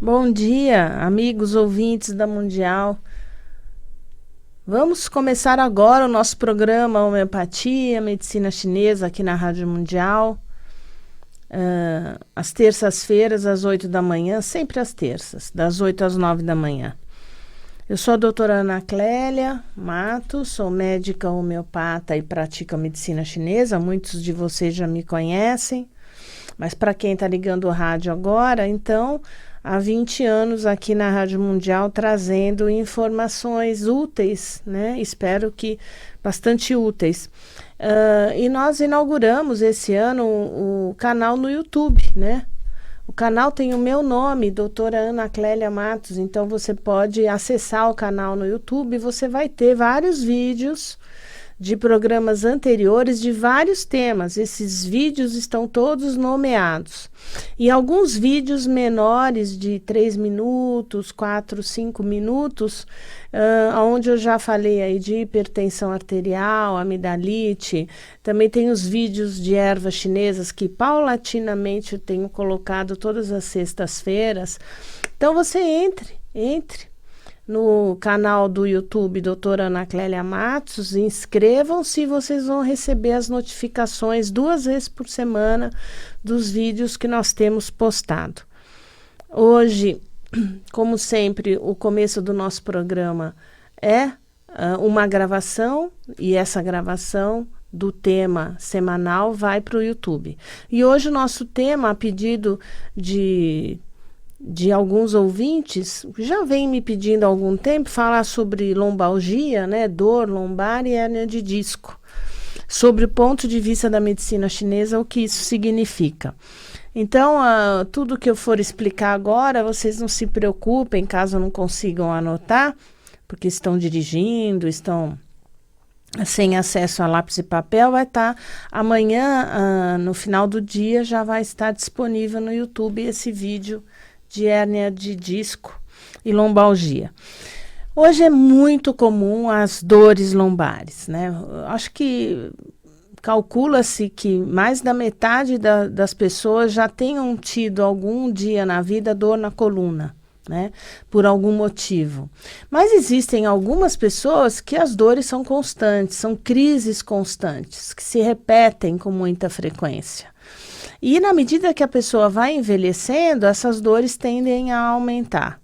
Bom dia, amigos ouvintes da Mundial. Vamos começar agora o nosso programa Homeopatia, Medicina Chinesa aqui na Rádio Mundial. Às terças-feiras, às 8 da manhã, sempre às terças, das 8 às 9 da manhã. Eu sou a doutora Ana Clélia Matos, sou médica homeopata e pratico a medicina chinesa. Muitos de vocês já me conhecem, mas para quem está ligando o rádio agora, então, há 20 anos aqui na Rádio Mundial trazendo informações úteis, né? Espero que bastante úteis. E nós inauguramos esse ano o canal no YouTube, né? O canal tem o meu nome, doutora Ana Clélia Matos, então você pode acessar o canal no YouTube e você vai ter vários vídeos de programas anteriores de vários temas. Esses vídeos estão todos nomeados. E alguns vídeos menores de 3 minutos, 4, 5 minutos, onde eu já falei aí de hipertensão arterial, amidalite. Também tem os vídeos de ervas chinesas que paulatinamente eu tenho colocado todas as sextas-feiras. Então você entre no canal do YouTube doutora Ana Clélia Matos, inscrevam-se e vocês vão receber as notificações 2 vezes por semana dos vídeos que nós temos postado. Hoje, como sempre, o começo do nosso programa é uma gravação, e essa gravação do tema semanal vai para o YouTube. E hoje o nosso tema, a pedido de alguns ouvintes, já vem me pedindo há algum tempo, falar sobre lombalgia, né, dor lombar e hérnia de disco, sobre o ponto de vista da medicina chinesa, o que isso significa. Então, tudo que eu for explicar agora, vocês não se preocupem caso não consigam anotar, porque estão dirigindo, estão sem acesso a lápis e papel. Vai estar amanhã, no final do dia, já vai estar disponível no YouTube esse vídeo de hérnia de disco e lombalgia. Hoje é muito comum as dores lombares, né? Acho que calcula-se que mais da metade das pessoas já tenham tido algum dia na vida dor na coluna, né? Por algum motivo. Mas existem algumas pessoas que as dores são constantes, são crises constantes, que se repetem com muita frequência. E na medida que a pessoa vai envelhecendo, essas dores tendem a aumentar.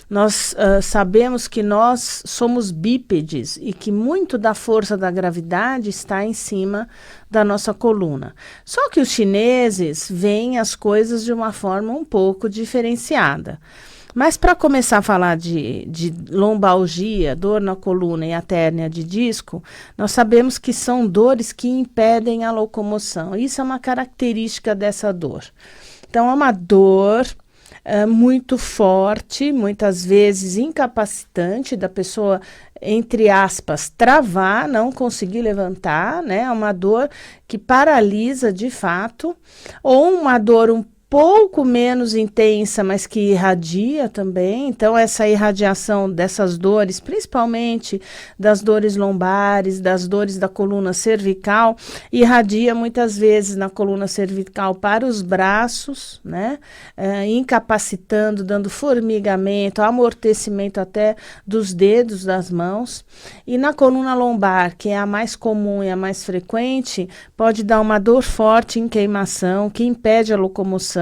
Nós sabemos que nós somos bípedes e que muito da força da gravidade está em cima da nossa coluna. Só que os chineses veem as coisas de uma forma um pouco diferenciada. Mas para começar a falar de lombalgia, dor na coluna e até hérnia de disco, nós sabemos que são dores que impedem a locomoção. Isso é uma característica dessa dor. Então, é uma dor muito forte, muitas vezes incapacitante, da pessoa, entre aspas, travar, não conseguir levantar, né? É uma dor que paralisa de fato, ou uma dor um pouco menos intensa, mas que irradia também. Então, essa irradiação dessas dores, principalmente das dores lombares, das dores da coluna cervical, irradia muitas vezes na coluna cervical para os braços, né? Incapacitando, dando formigamento, amortecimento até dos dedos das mãos. E na coluna lombar, que é a mais comum e a mais frequente, pode dar uma dor forte em queimação, que impede a locomoção.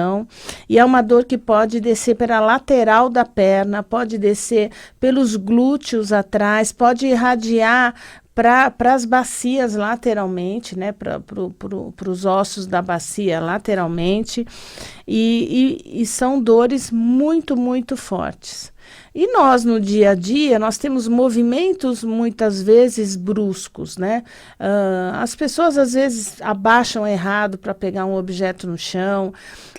E é uma dor que pode descer pela lateral da perna, pode descer pelos glúteos atrás, pode irradiar para as bacias lateralmente, né, para os ossos da bacia lateralmente, e são dores muito, muito fortes. E nós, no dia a dia, nós temos movimentos muitas vezes bruscos, né? As pessoas às vezes abaixam errado para pegar um objeto no chão,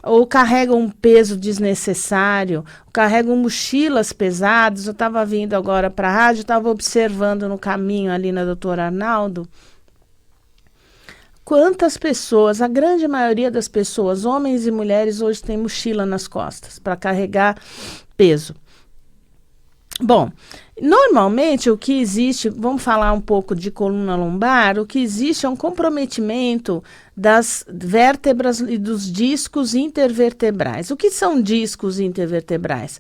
ou carregam um peso desnecessário, carregam mochilas pesadas. Eu estava vindo agora para a rádio, estava observando no caminho ali na doutora Arnaldo, quantas pessoas, a grande maioria das pessoas, homens e mulheres, hoje tem mochila nas costas para carregar peso. Bom, Normalmente, o que existe, vamos falar um pouco de coluna lombar, o que existe é um comprometimento das vértebras e dos discos intervertebrais. O que são discos intervertebrais?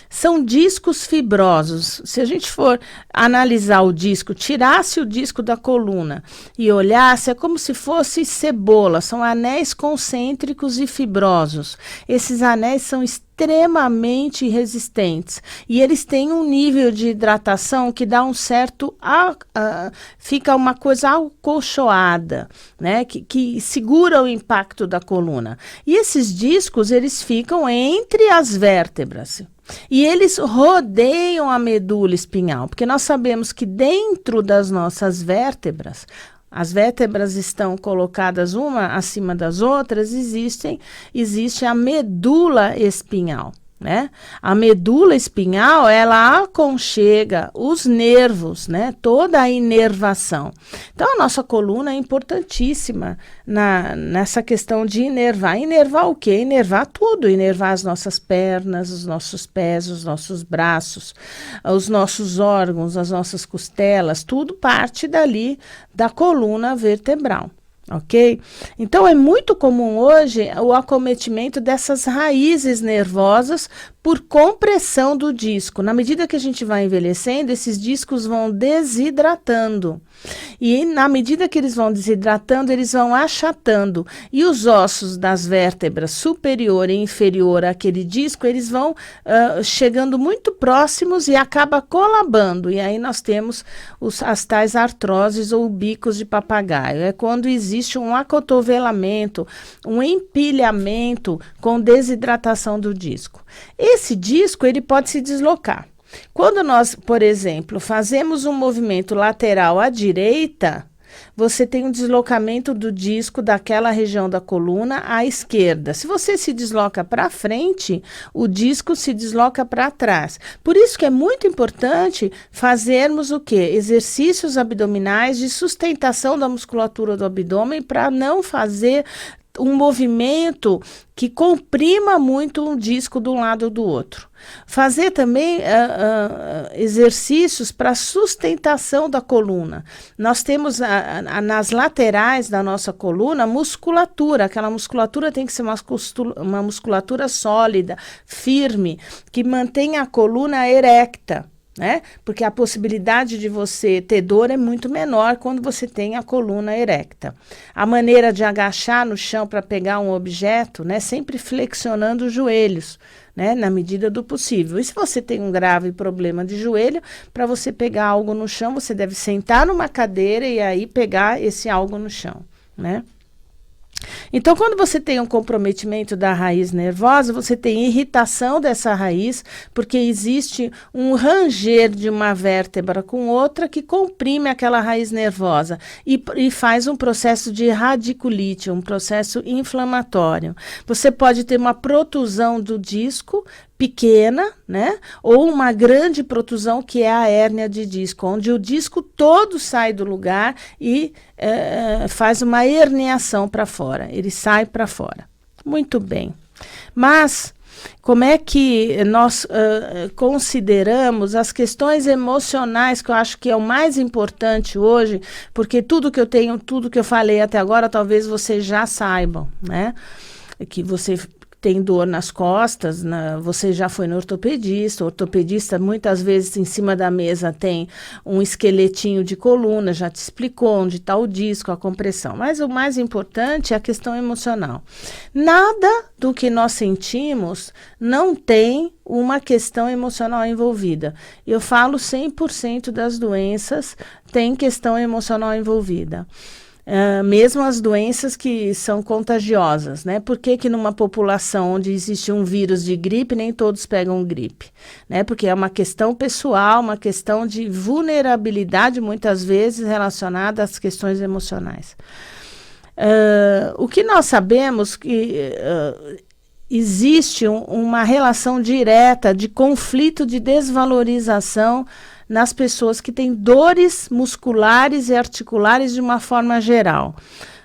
São discos fibrosos. Se a gente for analisar o disco, tirasse o disco da coluna e olhasse, é como se fosse cebola, são anéis concêntricos e fibrosos. Esses anéis são extremamente resistentes e eles têm um nível de hidratação que dá um certo fica uma coisa acolchoada, né, que segura o impacto da coluna. E esses discos eles ficam entre as vértebras. E eles rodeiam a medula espinhal, porque nós sabemos que dentro das nossas vértebras, as vértebras estão colocadas uma acima das outras, existe a medula espinhal, né? A medula espinhal, ela aconchega os nervos, né? Toda a inervação. Então, a nossa coluna é importantíssima nessa questão de inervar. Inervar o quê? Inervar tudo. Inervar as nossas pernas, os nossos pés, os nossos braços, os nossos órgãos, as nossas costelas, tudo parte dali da coluna vertebral. Ok? Então, é muito comum hoje o acometimento dessas raízes nervosas por compressão do disco. Na medida que a gente vai envelhecendo, esses discos vão desidratando. E na medida que eles vão desidratando, eles vão achatando. E os ossos das vértebras superior e inferior àquele disco, eles vão chegando muito próximos e acaba colabando. E aí nós temos as tais artroses ou bicos de papagaio. É quando existe um acotovelamento, um empilhamento com desidratação do disco. Esse disco ele pode se deslocar. Quando nós, por exemplo, fazemos um movimento lateral à direita, você tem um deslocamento do disco daquela região da coluna à esquerda. Se você se desloca para frente, o disco se desloca para trás. Por isso que é muito importante fazermos o quê? Exercícios abdominais de sustentação da musculatura do abdômen para não fazer um movimento que comprima muito um disco de um lado ou do outro. Fazer também exercícios para sustentação da coluna. Nós temos nas laterais da nossa coluna musculatura. Aquela musculatura tem que ser uma musculatura sólida, firme, que mantenha a coluna erecta. Né? Porque a possibilidade de você ter dor é muito menor quando você tem a coluna erecta. A maneira de agachar no chão para pegar um objeto, né? Sempre flexionando os joelhos, né? Na medida do possível. E se você tem um grave problema de joelho, para você pegar algo no chão, você deve sentar numa cadeira e aí pegar esse algo no chão, né? Então, quando você tem um comprometimento da raiz nervosa, você tem irritação dessa raiz, porque existe um ranger de uma vértebra com outra que comprime aquela raiz nervosa e faz um processo de radiculite, um processo inflamatório. Você pode ter uma protusão do disco pequena, né? Ou uma grande protusão, que é a hérnia de disco, onde o disco todo sai do lugar e faz uma herniação para fora. Ele sai para fora. Muito bem. Mas como é que nós consideramos as questões emocionais, que eu acho que é o mais importante hoje, porque tudo que eu falei até agora, talvez vocês já saibam, né? Que você tem dor nas costas, você já foi no ortopedista. O ortopedista muitas vezes em cima da mesa tem um esqueletinho de coluna, já te explicou onde está o disco, a compressão. Mas o mais importante é a questão emocional. Nada do que nós sentimos não tem uma questão emocional envolvida. Eu falo 100% das doenças tem questão emocional envolvida. Mesmo as doenças que são contagiosas, né? Por que numa população onde existe um vírus de gripe, nem todos pegam gripe, né? Porque é uma questão pessoal, uma questão de vulnerabilidade, muitas vezes relacionada às questões emocionais. O que nós sabemos que existe uma relação direta de conflito de desvalorização nas pessoas que têm dores musculares e articulares de uma forma geral.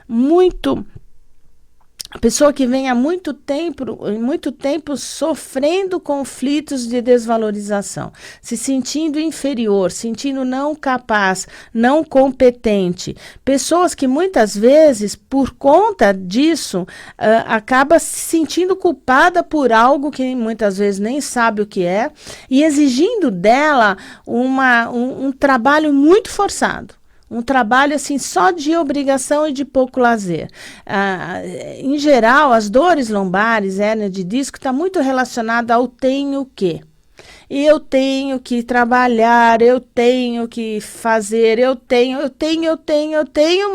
Muito pessoa que vem há muito tempo sofrendo conflitos de desvalorização, se sentindo inferior, sentindo não capaz, não competente. Pessoas que muitas vezes, por conta disso, acaba se sentindo culpada por algo que muitas vezes nem sabe o que é e exigindo dela um trabalho muito forçado. Um trabalho assim só de obrigação e de pouco lazer. Em geral, as dores lombares, hérnia de disco, está muito relacionada ao tenho que. Eu tenho que trabalhar, eu tenho que fazer, eu tenho,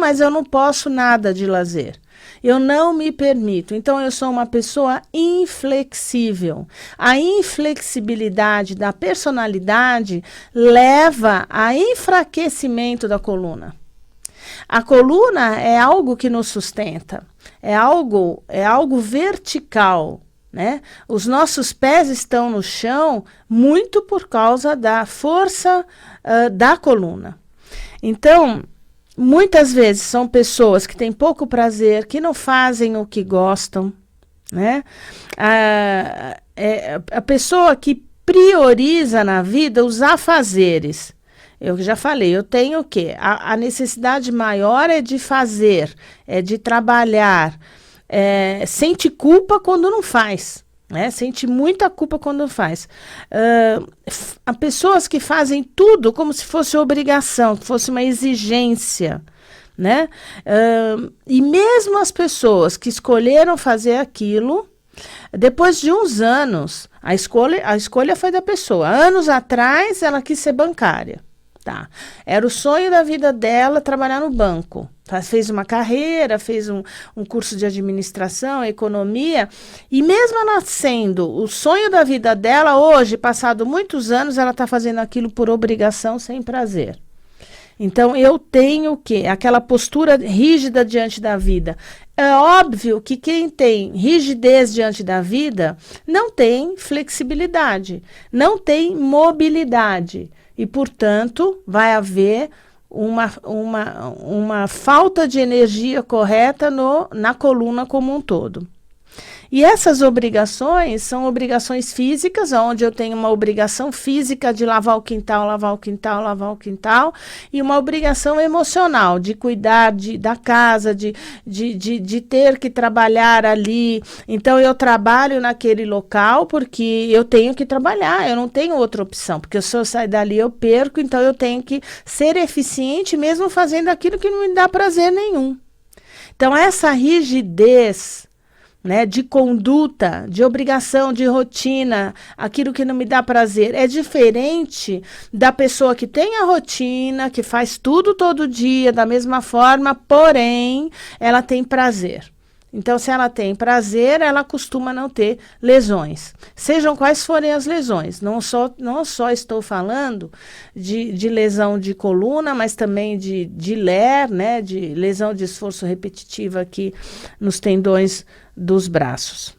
mas eu não posso nada de lazer. Eu não me permito. Então, eu sou uma pessoa inflexível. A inflexibilidade da personalidade leva a enfraquecimento da coluna. A coluna é algo que nos sustenta, é algo vertical. Né? Os nossos pés estão no chão muito por causa da força da coluna. Então, muitas vezes são pessoas que têm pouco prazer, que não fazem o que gostam, né? A pessoa que prioriza na vida os afazeres. Eu já falei, eu tenho o quê? A necessidade maior é de fazer, é de trabalhar, sente culpa quando não faz. Né? Sente muita culpa quando faz. Há pessoas que fazem tudo como se fosse obrigação, que fosse uma exigência. Né? E mesmo as pessoas que escolheram fazer aquilo, depois de uns anos, a escolha foi da pessoa. Anos atrás, ela quis ser bancária. Tá. Era o sonho da vida dela trabalhar no banco. Fez uma carreira, fez um curso de administração, economia, e mesmo ela sendo o sonho da vida dela, hoje, passado muitos anos, ela está fazendo aquilo por obrigação, sem prazer. Então, eu tenho o quê? Aquela postura rígida diante da vida. É óbvio que quem tem rigidez diante da vida não tem flexibilidade, não tem mobilidade. E, portanto, vai haver uma falta de energia correta na coluna como um todo. E essas obrigações são obrigações físicas, onde eu tenho uma obrigação física de lavar o quintal, e uma obrigação emocional de cuidar da casa, de ter que trabalhar ali. Então, eu trabalho naquele local porque eu tenho que trabalhar, eu não tenho outra opção, porque se eu sair dali eu perco, então eu tenho que ser eficiente mesmo fazendo aquilo que não me dá prazer nenhum. Então, essa rigidez, né, de conduta, de obrigação, de rotina, aquilo que não me dá prazer, é diferente da pessoa que tem a rotina, que faz tudo todo dia da mesma forma, porém, ela tem prazer. Então, se ela tem prazer, ela costuma não ter lesões. Sejam quais forem as lesões. Não só estou falando de lesão de coluna, mas também de LER, né, de lesão de esforço repetitivo aqui nos tendões dos braços.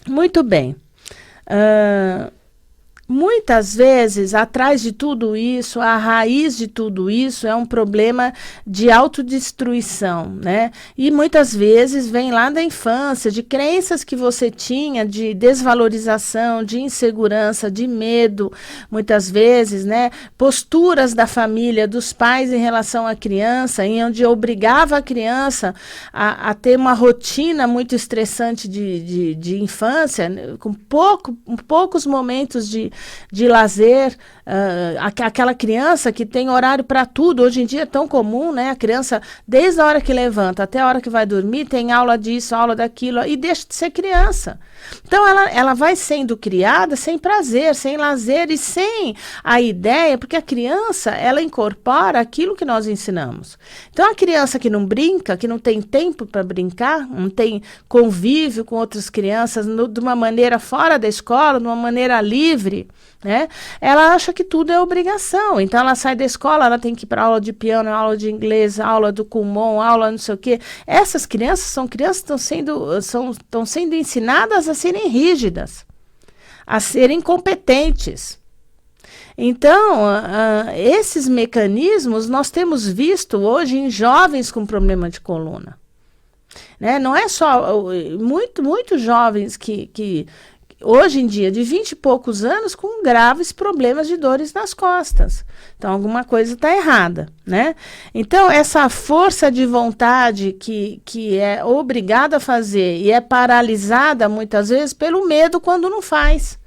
Muito bem. Muitas vezes, atrás de tudo isso, a raiz de tudo isso é um problema de autodestruição, né? E muitas vezes vem lá da infância, de crenças que você tinha, de desvalorização, de insegurança, de medo, muitas vezes, né? Posturas da família, dos pais em relação à criança, em onde obrigava a criança a ter uma rotina muito estressante de infância, né? Com poucos momentos de lazer, aquela criança que tem horário para tudo, hoje em dia é tão comum, né? A criança, desde a hora que levanta até a hora que vai dormir, tem aula disso, aula daquilo, e deixa de ser criança. Então, ela vai sendo criada sem prazer, sem lazer e sem a ideia, porque a criança, ela incorpora aquilo que nós ensinamos. Então, a criança que não brinca, que não tem tempo para brincar, não tem convívio com outras crianças de uma maneira fora da escola, de uma maneira livre, né? Ela acha que tudo é obrigação. Então, ela sai da escola, ela tem que ir para aula de piano, aula de inglês, aula do Kumon, aula não sei o quê. Essas crianças são crianças que estão sendo ensinadas a serem rígidas, a serem competentes. Então, esses mecanismos nós temos visto hoje em jovens com problema de coluna. né? Não é só muitos jovens que hoje em dia, de 20 e poucos anos, com graves problemas de dores nas costas. Então, alguma coisa está errada, né? Então, essa força de vontade que é obrigada a fazer e é paralisada, muitas vezes, pelo medo quando não faz.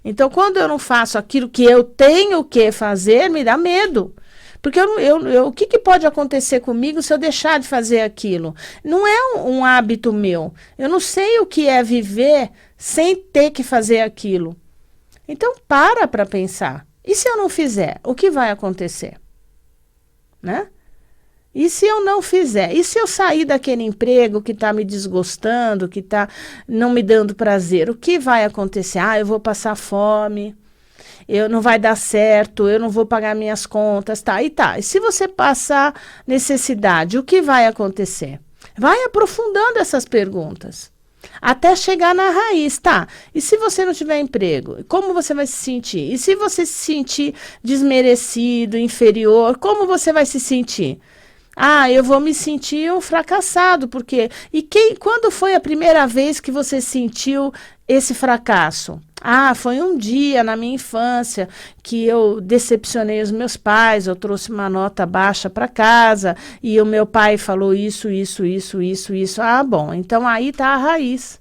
Então, quando eu não faço aquilo que eu tenho que fazer, me dá medo. Porque o que pode acontecer comigo se eu deixar de fazer aquilo? Não é um hábito meu. Eu não sei o que é viver sem ter que fazer aquilo. Então, para pensar. E se eu não fizer, o que vai acontecer? Né? E se eu não fizer? E se eu sair daquele emprego que está me desgostando, que está não me dando prazer? O que vai acontecer? Eu vou passar fome. Não vai dar certo, eu não vou pagar minhas contas, tá. E se você passar necessidade, o que vai acontecer? Vai aprofundando essas perguntas, até chegar na raiz, tá? E se você não tiver emprego, como você vai se sentir? E se você se sentir desmerecido, inferior, como você vai se sentir? Eu vou me sentir um fracassado, porque... Quando foi a primeira vez que você sentiu esse fracasso? Foi um dia na minha infância que eu decepcionei os meus pais, eu trouxe uma nota baixa para casa e o meu pai falou isso. Bom, então aí está a raiz.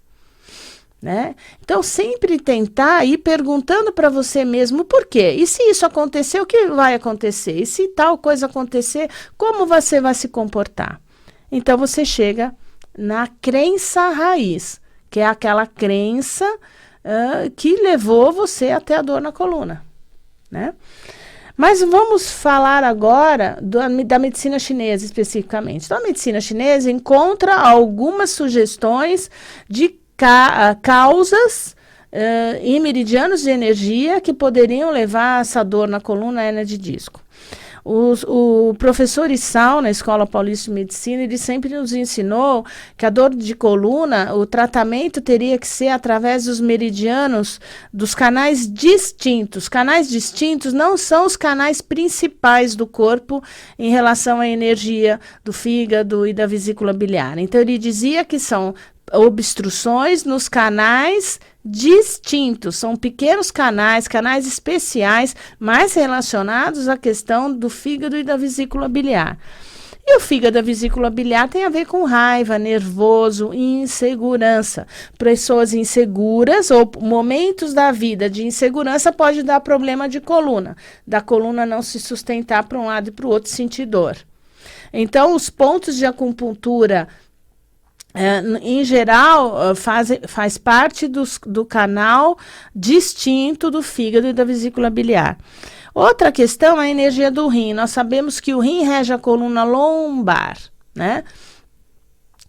Né? Então, sempre tentar ir perguntando para você mesmo por quê. E se isso acontecer, o que vai acontecer? E se tal coisa acontecer, como você vai se comportar? Então, você chega na crença raiz, que é aquela crença que levou você até a dor na coluna. Né? Mas vamos falar agora da medicina chinesa especificamente. Então, a medicina chinesa encontra algumas sugestões de causas e meridianos de energia que poderiam levar a essa dor na coluna, hérnia de disco. O professor Issal, na Escola Paulista de Medicina, ele sempre nos ensinou que a dor de coluna, o tratamento teria que ser através dos meridianos dos canais distintos. Canais distintos não são os canais principais do corpo em relação à energia do fígado e da vesícula biliar. Então, ele dizia que são obstruções nos canais distintos, são pequenos canais especiais, mais relacionados à questão do fígado e da vesícula biliar. E o fígado e a vesícula biliar tem a ver com raiva, nervoso e insegurança. Pessoas inseguras ou momentos da vida de insegurança pode dar problema de coluna, da coluna não se sustentar para um lado e para o outro, sentir dor. Então, os pontos de acupuntura em geral, faz parte do canal distinto do fígado e da vesícula biliar. Outra questão é a energia do rim. Nós sabemos que o rim rege a coluna lombar, né?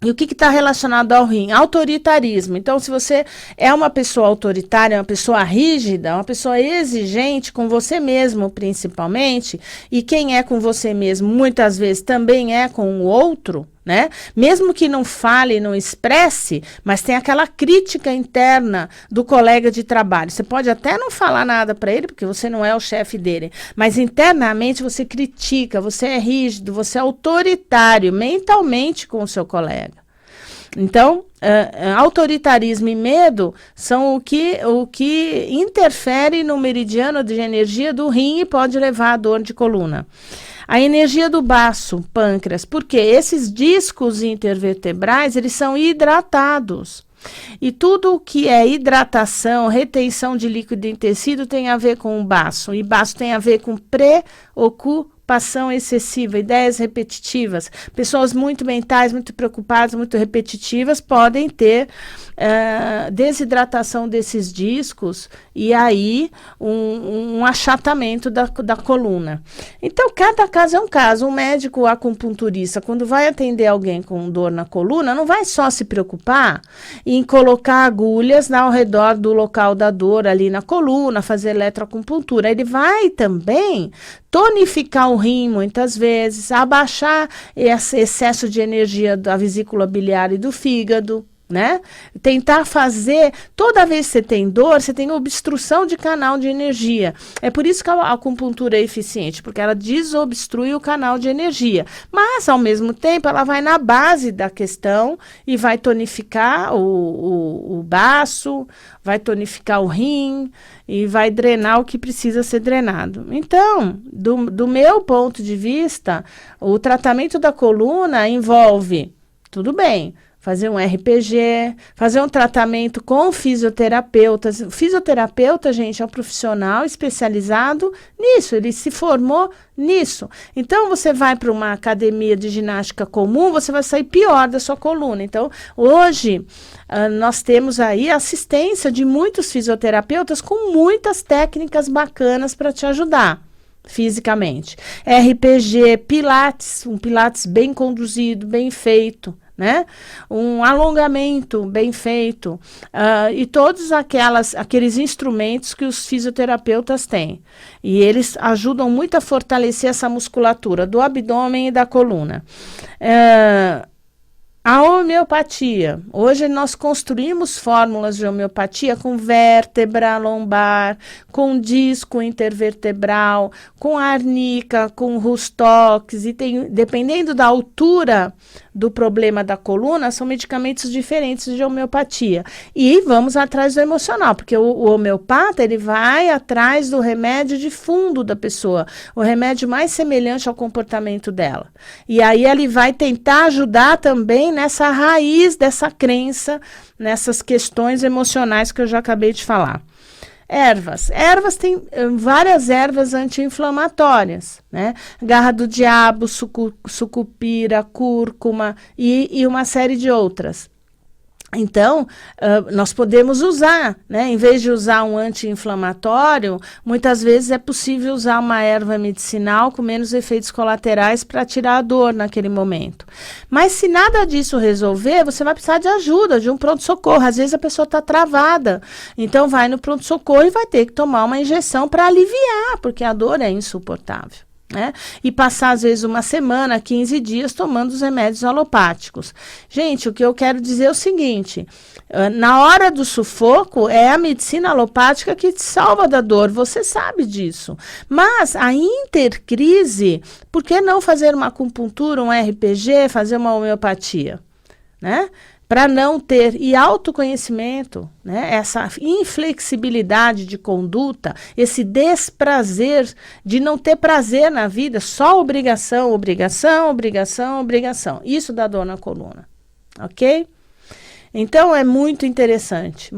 E o que está relacionado ao rim? Autoritarismo. Então, se você é uma pessoa autoritária, uma pessoa rígida, uma pessoa exigente com você mesmo, principalmente, e quem é com você mesmo, muitas vezes, também é com o outro, né? Mesmo que não fale, não expresse, mas tem aquela crítica interna do colega de trabalho. Você pode até não falar nada para ele, porque você não é o chefe dele, mas internamente você critica, você é rígido, você é autoritário mentalmente com o seu colega. Então, autoritarismo e medo são o que interfere no meridiano de energia do rim e pode levar à dor de coluna. A energia do baço, pâncreas, porque esses discos intervertebrais, eles são hidratados. E tudo o que é hidratação, retenção de líquido em tecido tem a ver com o baço. E baço tem a ver com preocupação excessiva, ideias repetitivas. Pessoas muito mentais, muito preocupadas, muito repetitivas podem ter desidratação desses discos e aí um achatamento da coluna. Então, cada caso é um caso. Um médico acupunturista, quando vai atender alguém com dor na coluna, não vai só se preocupar em colocar agulhas ao redor do local da dor ali na coluna, fazer eletroacupuntura. Ele vai também tonificar o rim, muitas vezes, abaixar esse excesso de energia da vesícula biliar e do fígado, né? Tentar fazer, toda vez que você tem dor, você tem obstrução de canal de energia. É por isso que a acupuntura é eficiente, porque ela desobstrui o canal de energia. Mas, ao mesmo tempo, ela vai na base da questão e vai tonificar o baço, vai tonificar o rim e vai drenar o que precisa ser drenado. Então, do meu ponto de vista, o tratamento da coluna envolve, tudo bem, fazer um RPG, fazer um tratamento com fisioterapeutas. O fisioterapeuta, gente, é um profissional especializado nisso, ele se formou nisso. Então, você vai para uma academia de ginástica comum, você vai sair pior da sua coluna. Então, hoje, nós temos aí a assistência de muitos fisioterapeutas com muitas técnicas bacanas para te ajudar fisicamente. RPG, pilates, um pilates bem conduzido, bem feito, né? Um alongamento bem feito, e todos aqueles instrumentos que os fisioterapeutas têm. E eles ajudam muito a fortalecer essa musculatura do abdômen e da coluna. A homeopatia. Hoje nós construímos fórmulas de homeopatia com vértebra lombar, com disco intervertebral, com arnica, com rustox, e dependendo da altura do problema da coluna, são medicamentos diferentes de homeopatia. E vamos atrás do emocional, porque o homeopata, ele vai atrás do remédio de fundo da pessoa, o remédio mais semelhante ao comportamento dela. E aí ele vai tentar ajudar também nessa raiz dessa crença, nessas questões emocionais que eu já acabei de falar. Ervas. Ervas tem várias ervas anti-inflamatórias, né? Garra do diabo, sucupira, cúrcuma e uma série de outras. Então, nós podemos usar, né? Em vez de usar um anti-inflamatório, muitas vezes é possível usar uma erva medicinal com menos efeitos colaterais para tirar a dor naquele momento. Mas se nada disso resolver, você vai precisar de ajuda, de um pronto-socorro. Às vezes a pessoa está travada, então vai no pronto-socorro e vai ter que tomar uma injeção para aliviar, porque a dor é insuportável, né? E passar, às vezes, uma semana, 15 dias tomando os remédios alopáticos. Gente, o que eu quero dizer é o seguinte: na hora do sufoco, é a medicina alopática que te salva da dor, você sabe disso. Mas a intercrise, por que não fazer uma acupuntura, um RPG, fazer uma homeopatia, né? Para não ter, e autoconhecimento, né? Essa inflexibilidade de conduta, esse desprazer de não ter prazer na vida, só obrigação, obrigação, obrigação, obrigação. Isso dá dor na coluna, ok? Então, é muito interessante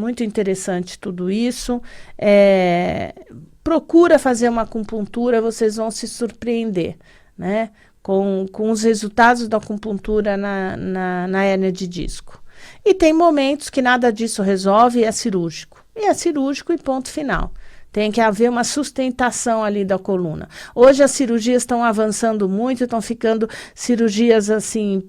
tudo isso. Procura fazer uma acupuntura, vocês vão se surpreender, né? Com os resultados da acupuntura na hérnia de disco. E tem momentos que nada disso resolve e é cirúrgico. E é cirúrgico e ponto final. Tem que haver uma sustentação ali da coluna. Hoje as cirurgias estão avançando muito, estão ficando cirurgias assim,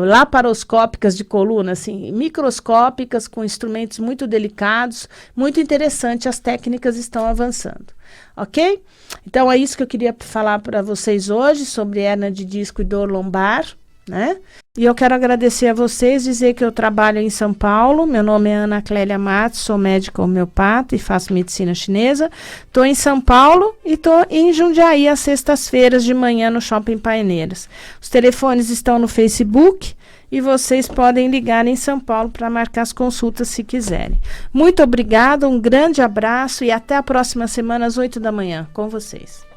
laparoscópicas de coluna, assim, microscópicas, com instrumentos muito delicados, muito interessante, as técnicas estão avançando. Ok? Então é isso que eu queria falar para vocês hoje sobre hérnia de disco e dor lombar, né? E eu quero agradecer a vocês, dizer que eu trabalho em São Paulo, meu nome é Ana Clélia Matos, sou médica homeopata e faço medicina chinesa. Estou em São Paulo e estou em Jundiaí às sextas-feiras de manhã no Shopping Paineiras. Os telefones estão no Facebook e vocês podem ligar em São Paulo para marcar as consultas se quiserem. Muito obrigada, um grande abraço e até a próxima semana às 8 da manhã com vocês.